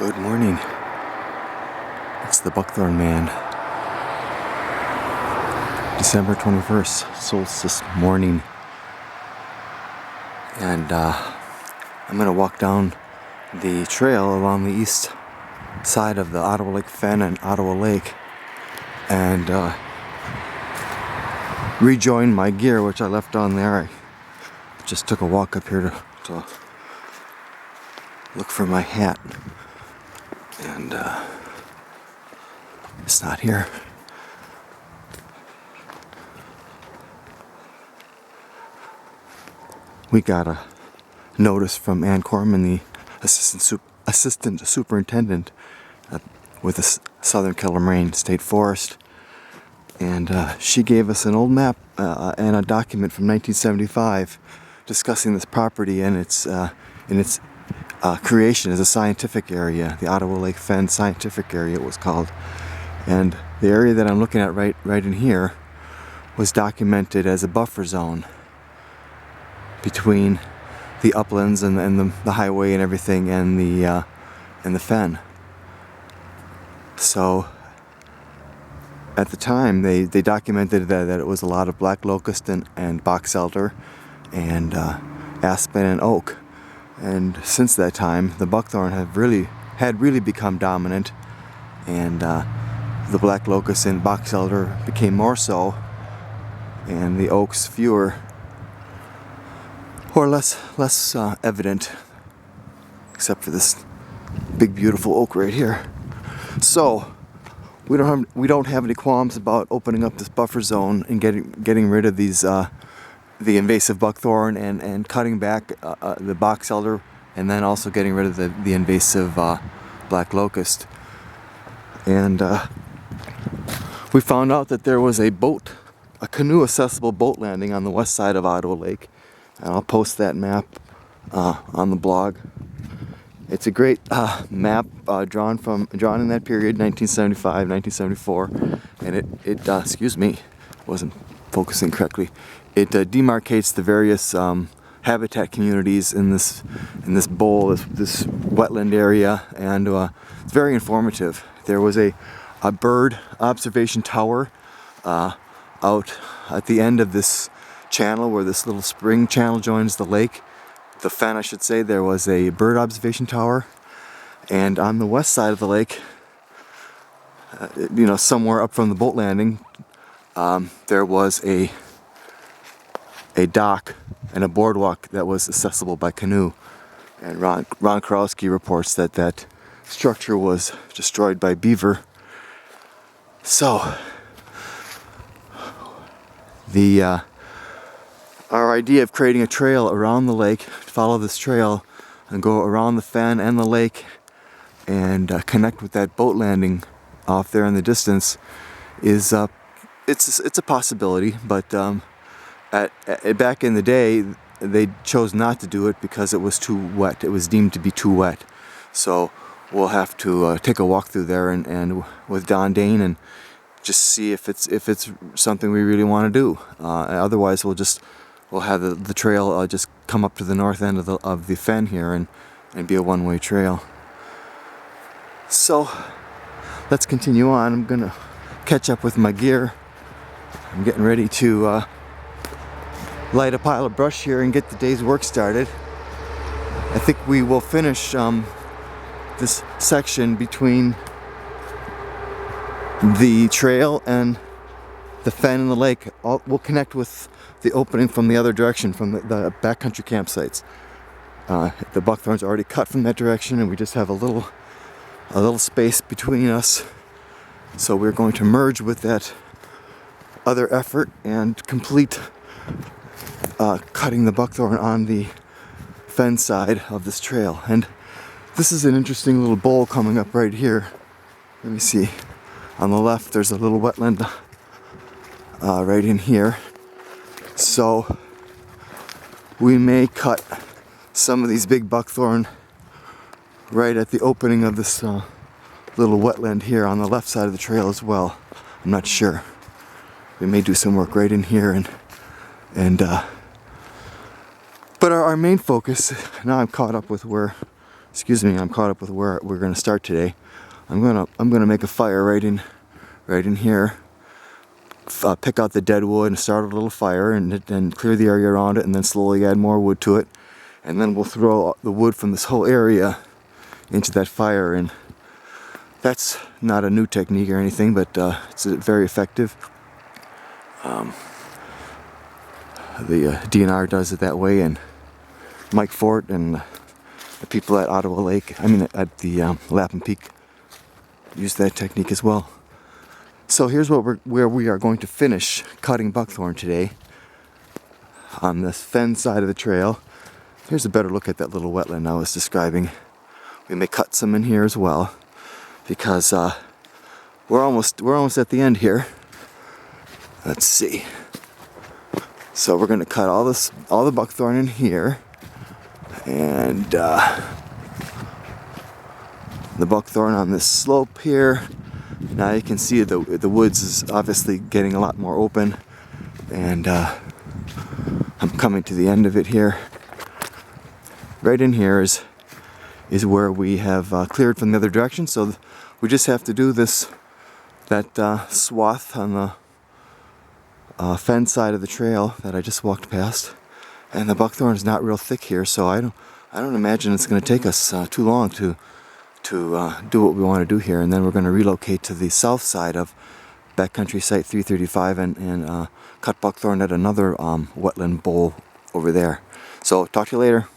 Good morning. It's the Buckthorn Man. December 21st, solstice morning. And I'm going to walk down the trail along the east side of the Ottawa Lake Fen and Ottawa Lake and rejoin my gear, which I left on there. I just took a walk up here to look for my hat. And it's not here. We got a notice from Ann Corman, the assistant superintendent with the Southern Kellamraine State Forest, and she gave us an old map and a document from 1975 discussing this property and its creation as a scientific area. The Ottawa Lake Fen Scientific Area it was called, and the area that I'm looking at right in here was documented as a buffer zone between the uplands and the highway and everything and the fen. So at the time they documented that it was a lot of black locust and box elder and aspen and oak. And since that time, the buckthorn had really become dominant, and the black locust and box elder became more so, and the oaks fewer or less evident, except for this big beautiful oak right here. So we don't have any qualms about opening up this buffer zone and getting rid of these the invasive buckthorn and cutting back the box elder, and then also getting rid of the invasive black locust. And we found out that there was a canoe accessible boat landing on the west side of Ottawa Lake, and I'll post that map on the blog. It's a great map drawn in that period, 1975, 1974, and it excuse me, wasn't focusing correctly. It demarcates the various habitat communities in this bowl, this wetland area, and it's very informative. There was a bird observation tower out at the end of this channel where this little spring channel joins the lake, the fen I should say. There was a bird observation tower, and on the west side of the lake, somewhere up from the boat landing, there was a dock and a boardwalk that was accessible by canoe. And Ron Karowski reports that structure was destroyed by beaver. So our idea of creating a trail around the lake, follow this trail and go around the fen and the lake and connect with that boat landing off there in the distance is it's a possibility, but back in the day, they chose not to do it because it was too wet. It was deemed to be too wet. So we'll have to take a walk through there and with Don Dane and just see if it's something we really want to do. Otherwise, we'll have the trail just come up to the north end of the fen here and be a one-way trail. So let's continue on. I'm gonna catch up with my gear. I'm getting ready to light a pile of brush here and get the day's work started. I think we will finish this section between the trail and the fen and the lake. We'll connect with the opening from the other direction, from the backcountry campsites. The buckthorn's already cut from that direction, and we just have a little space between us. So we're going to merge with that other effort and complete cutting the buckthorn on the fen side of this trail. And this is an interesting little bowl coming up right here. Let me see. On the left, there's a little wetland right in here. So we may cut some of these big buckthorn right at the opening of this little wetland here on the left side of the trail as well. I'm not sure. We may do some work right in here and but our main focus, now I'm caught up with where excuse me, I'm caught up with where we're going to start today. I'm gonna make a fire right in here. Pick out the dead wood and start a little fire, and then clear the area around it, and then slowly add more wood to it, and then we'll throw the wood from this whole area into that fire. And that's not a new technique or anything, but it's very effective. The DNR does it that way, and Mike Fort and the people at Ottawa Lake, at the Lapham Peak, use that technique as well. So here's where we are going to finish cutting buckthorn today, on this fen side of the trail. Here's a better look at that little wetland I was describing. We may cut some in here as well, because we're almost at the end here. Let's see. So we're going to cut all the buckthorn in here, and the buckthorn on this slope here. Now you can see the woods is obviously getting a lot more open, and I'm coming to the end of it here. Right in here is where we have cleared from the other direction, so we just have to do that swath on the fen side of the trail that I just walked past. And the buckthorn is not real thick here, so I don't imagine it's going to take us too long to do what we want to do here. And then we're going to relocate to the south side of Backcountry Site 335 and cut buckthorn at another wetland bowl over there. So talk to you later.